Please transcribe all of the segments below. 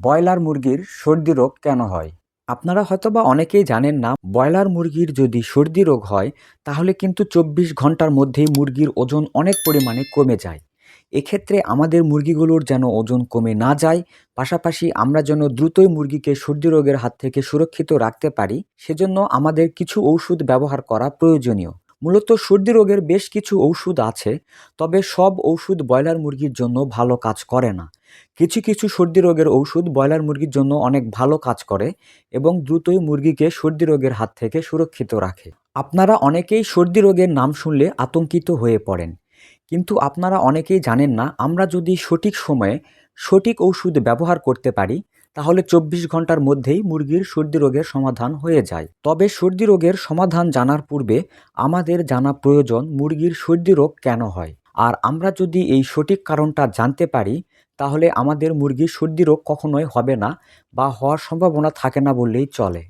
Broiler মুরগির সর্দি রোগ কেন হয়? আপনারা হয়তোবা অনেকেই জানেন না, ব্রয়লার মুরগির যদি সর্দি রোগ হয় তাহলে কিন্তু ২৪ ঘন্টার মধ্যেই মুরগির ওজন অনেক পরিমাণে কমে যায়। এক্ষেত্রে আমাদের মুরগিগুলোর যেন ওজন কমে না যায়, পাশাপাশি আমরা যেন দ্রুতই মুরগিকে সর্দি রোগের হাত থেকে সুরক্ষিত রাখতে পারি, সেজন্য আমাদের কিছু ঔষধ ব্যবহার করা প্রয়োজনীয়। মূলত সর্দি রোগের বেশ কিছু ঔষধ আছে, তবে সব ঔষধ ব্রয়লার মুরগির জন্য ভালো কাজ করে না। কিছু কিছু সর্দি রোগের ঔষধ ব্রয়লার মুরগির জন্য অনেক ভালো কাজ করে এবং দ্রুতই মুরগিকে সর্দি রোগের হাত থেকে সুরক্ষিত রাখে। আপনারা অনেকেই সর্দি রোগের নাম শুনলে আতঙ্কিত হয়ে পড়েন, কিন্তু আপনারা অনেকেই জানেন না, আমরা যদি সঠিক সময়ে সঠিক ঔষধ ব্যবহার করতে পারি তাহলে ২৪ ঘন্টার মধ্যেই মুরগির সর্দি রোগের সমাধান হয়ে যায়। তবে সর্দি রোগের সমাধান জানার পূর্বে আমাদের জানা প্রয়োজন মুরগির সর্দি রোগ কেন হয়। আর আমরা যদি এই সঠিক কারণটা জানতে পারি তাহলে আমাদের মুরগির সর্দি রোগ কখনোই হবে না বা হওয়ার সম্ভাবনা থাকে না বললেই চলে।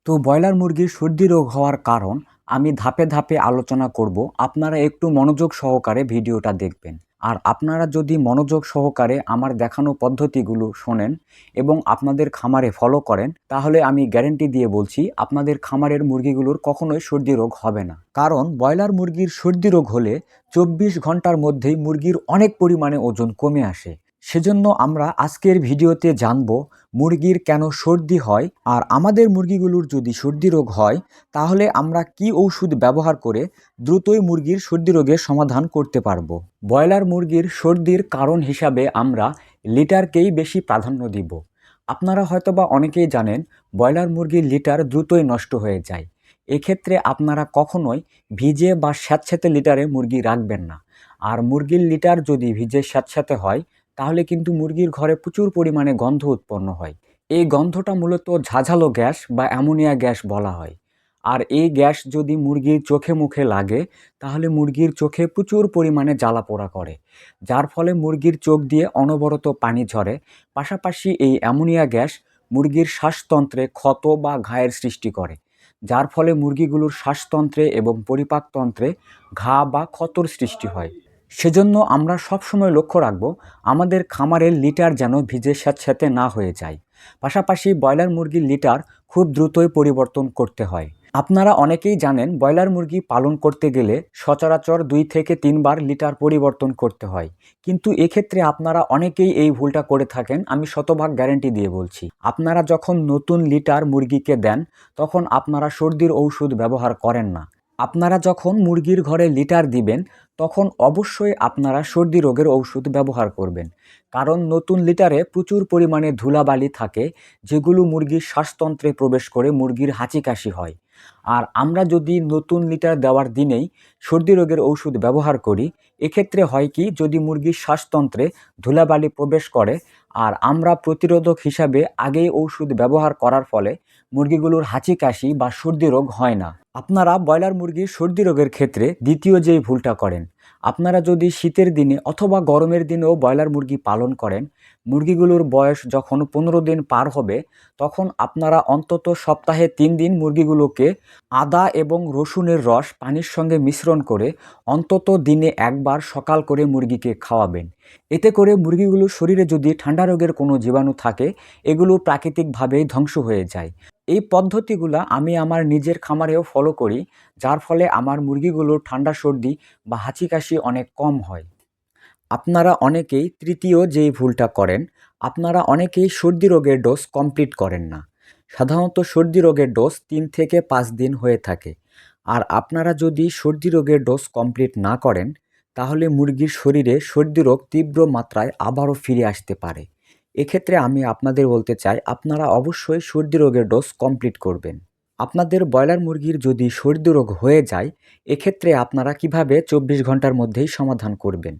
তো ব্রয়লার মুরগির সর্দি রোগ হওয়ার কারণ আমি ধাপে ধাপে আলোচনা করব, আপনারা একটু মনোযোগ সহকারে ভিডিওটা দেখবেন। আর আপনারা যদি মনোযোগ সহকারে আমার দেখানো পদ্ধতিগুলো শোনেন এবং আপনাদের খামারে ফলো করেন তাহলে আমি গ্যারেন্টি দিয়ে বলছি আপনাদের খামারের মুরগিগুলোর কখনোই সর্দি রোগ হবে না। কারণ ব্রয়লার মুরগির সর্দি রোগ হলে ২৪ ঘন্টার মধ্যেই মুরগির অনেক পরিমাণে ওজন কমে আসে। সেজন্য আমরা আজকের ভিডিওতে জানব মুরগির কেন সর্দি হয়, আর আমাদের মুরগিগুলোর যদি সর্দি রোগ হয় তাহলে আমরা কি ঔষধ ব্যবহার করে দ্রুতই মুরগির সর্দি রোগের সমাধান করতে পারবো। ব্রয়লার মুরগির সর্দির কারণ হিসাবে আমরা লিটারকেই বেশি প্রাধান্য দিব। আপনারা হয়তোবা অনেকেই জানেন ব্রয়লার মুরগির লিটার দ্রুতই নষ্ট হয়ে যায়। এক্ষেত্রে আপনারা কখনোই ভিজে বা স্যাঁতস্যাঁতে লিটারে মুরগি রাখবেন না। আর মুরগির লিটার যদি ভিজে স্যাঁতস্যাঁতে হয় তাহলে কিন্তু মুরগির ঘরে প্রচুর পরিমাণে গন্ধ উৎপন্ন হয়। এই গন্ধটা মূলত ঝাঝালো গ্যাস বা অ্যামোনিয়া গ্যাস বলা হয়। আর এই গ্যাস যদি মুরগির চোখে মুখে লাগে তাহলে মুরগির চোখে প্রচুর পরিমাণে জ্বালাপোড়া করে, যার ফলে মুরগির চোখ দিয়ে অনবরত পানি ঝরে। পাশাপাশি এই অ্যামোনিয়া গ্যাস মুরগির শ্বাসতন্ত্রে ক্ষত বা ঘায়ের সৃষ্টি করে, যার ফলে মুরগিগুলোর শ্বাসতন্ত্রে এবং পরিপাকতন্ত্রে ঘা বা ক্ষতর সৃষ্টি হয়। সেজন্য আমরা সবসময় লক্ষ্য রাখব আমাদের খামারের লিটার যেন ভিজে স্যাঁতস্যাঁতে না হয়ে যায়। পাশাপাশি ব্রয়লার মুরগির লিটার খুব দ্রুতই পরিবর্তন করতে হয়। আপনারা অনেকেই জানেন ব্রয়লার মুরগি পালন করতে গেলে সচরাচর ২ থেকে ৩ বার লিটার পরিবর্তন করতে হয়, কিন্তু এক্ষেত্রে আপনারা অনেকেই এই ভুলটা করে থাকেন। আমি শতভাগ গ্যারেন্টি দিয়ে বলছি, আপনারা যখন নতুন লিটার মুরগিকে দেন তখন আপনারা সর্দির ঔষধ ব্যবহার করেন না। আপনারা যখন মুরগির ঘরে লিটার দিবেন তখন অবশ্যই আপনারা সর্দি রোগের ঔষধ ব্যবহার করবেন, কারণ নতুন লিটারে প্রচুর পরিমাণে ধুলাবালি থাকে যেগুলো মুরগির শ্বাসতন্ত্রে প্রবেশ করে মুরগির হাঁচি কাশি হয়। আর আমরা যদি নতুন লিটার দেওয়ার দিনেই সর্দি রোগের ঔষধ ব্যবহার করি, এক্ষেত্রে হয় কি, যদি মুরগির শ্বাসতন্ত্রে ধুলাবালি প্রবেশ করে আর আমরা প্রতিরোধক হিসাবে আগেই ঔষধ ব্যবহার করার ফলে মুরগিগুলোর হাঁচি কাশি বা সর্দি রোগ হয় না। আপনারা ব্রয়লার মুরগির সর্দি রোগের ক্ষেত্রে দ্বিতীয় যেই ভুলটা করেন, আপনারা যদি শীতের দিনে অথবা গরমের দিনেও ব্রয়লার মুরগি পালন করেন, মুরগিগুলোর বয়স যখন ১৫ দিন পার হবে তখন আপনারা অন্তত সপ্তাহে ৩ দিন মুরগিগুলোকে আদা এবং রসুনের রস পানির সঙ্গে মিশ্রণ করে অন্তত দিনে একবার সকাল করে মুরগিকে খাওয়াবেন। এতে করে মুরগিগুলোর শরীরে যদি ঠান্ডা রোগের কোনো জীবাণু থাকে এগুলো প্রাকৃতিকভাবেই ধ্বংস হয়ে যায়। এই পদ্ধতিগুলো আমি আমার নিজের খামারেও ফলো করি, যার ফলে আমার মুরগিগুলোর ঠান্ডা সর্দি বা হাঁচি কাশি অনেক কম হয়। আপনারা অনেকেই তৃতীয় যেই ভুলটা করেন, আপনারা অনেকেই সর্দি রোগের ডোজ কমপ্লিট করেন না। সাধারণত সর্দি রোগের ডোজ ৩ থেকে ৫ দিন হয়ে থাকে। আর আপনারা যদি সর্দি রোগের ডোজ কমপ্লিট না করেন তাহলে মুরগির শরীরে সর্দি রোগ তীব্র মাত্রায় আবারও ফিরে আসতে পারে। এক্ষেত্রে আমি আপনাদের বলতে চাই আপনারা অবশ্যই সর্দি রোগের ডোজ কমপ্লিট করবেন। আপনাদের ব্রয়লার মুরগির যদি সর্দি রোগ হয়ে যায় এক্ষেত্রে আপনারা কিভাবে ২৪ ঘন্টার মধ্যেই সমাধান করবেন।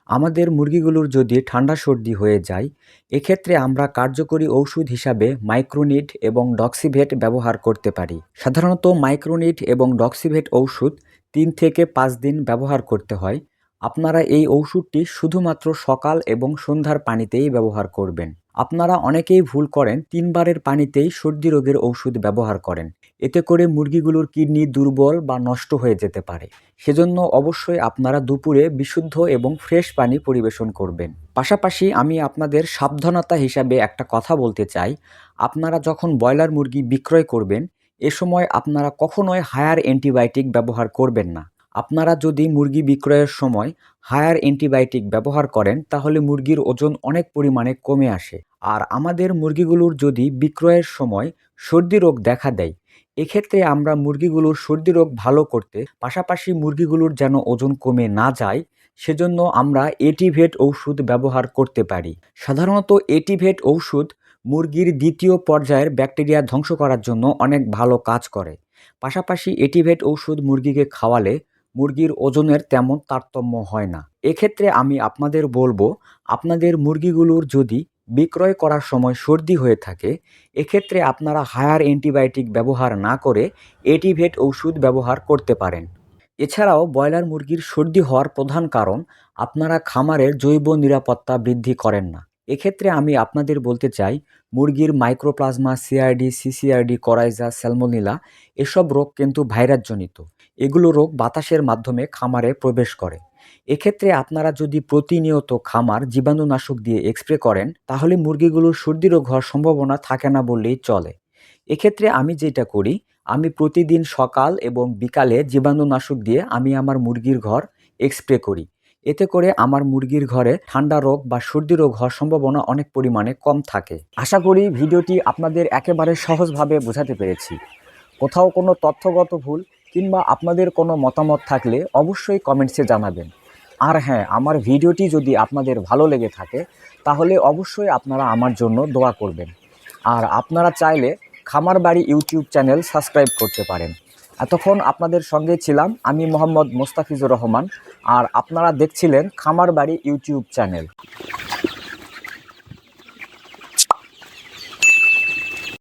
আমাদের মুরগিগুলোর যদি ঠান্ডা সর্দি হয়ে যায় এক্ষেত্রে আমরা কার্যকরী ঔষধ হিসাবে মাইক্রোনিট এবং ডক্সিভেট ব্যবহার করতে পারি। সাধারণত মাইক্রোনিট এবং ডক্সিভেট ঔষধ ৩ থেকে ৫ দিন ব্যবহার করতে হয়। আপনারা এই ঔষধটি শুধুমাত্র সকাল এবং সন্ধ্যার পানিতেই ব্যবহার করবেন। আপনারা অনেকেই ভুল করেন 3 বারের পানিতেই সর্দি রোগের ঔষধ ব্যবহার করেন। এতে করে মুরগিগুলোর কিডনি দুর্বল বা নষ্ট হয়ে যেতে পারে। সেজন্য অবশ্যই আপনারা দুপুরে বিশুদ্ধ এবং ফ্রেশ পানি পরিবেশন করবেন। পাশাপাশি আমি আপনাদের সাবধানতা হিসাবে একটা কথা বলতে চাই, আপনারা যখন ব্রয়লার মুরগি বিক্রয় করবেন, এ সময় আপনারা কখনোই হায়ার অ্যান্টিবায়োটিক ব্যবহার করবেন না। আপনারা যদি মুরগি বিক্রয়ের সময় হায়ার অ্যান্টিবায়োটিক ব্যবহার করেন তাহলে মুরগির ওজন অনেক পরিমাণে কমে আসে। আর আমাদের মুরগিগুলোর যদি বিক্রয়ের সময় সর্দি রোগ দেখা দেয়, এক্ষেত্রে আমরা মুরগিগুলোর সর্দি রোগ ভালো করতে পাশাপাশি মুরগিগুলোর যেন ওজন কমে না যায় সেজন্য আমরা এটিভেট ঔষধ ব্যবহার করতে পারি। সাধারণত এটিভেট ঔষধ মুরগির দ্বিতীয় পর্যায়ের ব্যাকটেরিয়া ধ্বংস করার জন্য অনেক ভালো কাজ করে। পাশাপাশি এটিভেট ঔষধ মুরগিকে খাওয়ালে মুরগির ওজনের তেমন তারতম্য হয় না। এক্ষেত্রে আমি আপনাদের বলবো, আপনাদের মুরগিগুলোর যদি বিক্রয় করার সময় সর্দি হয়ে থাকে, এক্ষেত্রে আপনারা হায়ার অ্যান্টিবায়োটিক ব্যবহার না করে এটিভেট ঔষধ ব্যবহার করতে পারেন। এছাড়াও ব্রয়লার মুরগির সর্দি হওয়ার প্রধান কারণ আপনারা খামারের জৈব নিরাপত্তা বৃদ্ধি করেন না। এক্ষেত্রে আমি আপনাদের বলতে চাই, মুরগির মাইক্রোপ্লাজমা, সিআরডি, সিসিআরডি, করাইজা, স্যালমোনেলা এসব রোগ কিন্তু ভাইরাসজনিত। এগুলো রোগ বাতাসের মাধ্যমে খামারে প্রবেশ করে। এক্ষেত্রে আপনারা যদি প্রতিনিয়ত খামার জীবাণুনাশক দিয়ে স্প্রে করেন তাহলে মুরগিগুলোর সর্দি রোগ হওয়ার সম্ভাবনা থাকে না বললেই চলে। এক্ষেত্রে আমি যেটা করি, আমি প্রতিদিন সকাল এবং বিকালে জীবাণুনাশক দিয়ে আমি আমার মুরগির ঘর স্প্রে করি। এতে করে আমার মুরগির ঘরে ঠান্ডা রোগ বা সর্দি রোগ হওয়ার সম্ভাবনা অনেক পরিমাণে কম থাকে। আশা করি ভিডিওটি আপনাদের একেবারে সহজভাবে বোঝাতে পেরেছি। কোথাও কোনো তথ্যগত ভুল কিংবা আপনাদের কোনো মতামত থাকলে অবশ্যই কমেন্টসে জানাবেন। আর হ্যাঁ, আমার ভিডিওটি যদি আপনাদের ভালো লেগে থাকে তাহলে অবশ্যই আপনারা আমার জন্য দোয়া করবেন। আর আপনারা চাইলে খামার বাড়ি ইউটিউব চ্যানেল সাবস্ক্রাইব করতে পারেন। এতক্ষণ আপনাদের সঙ্গে ছিলাম আমি মোহাম্মদ মোস্তাফিজুর রহমান, আর আপনারা দেখছিলেন খামার বাড়ি ইউটিউব চ্যানেল।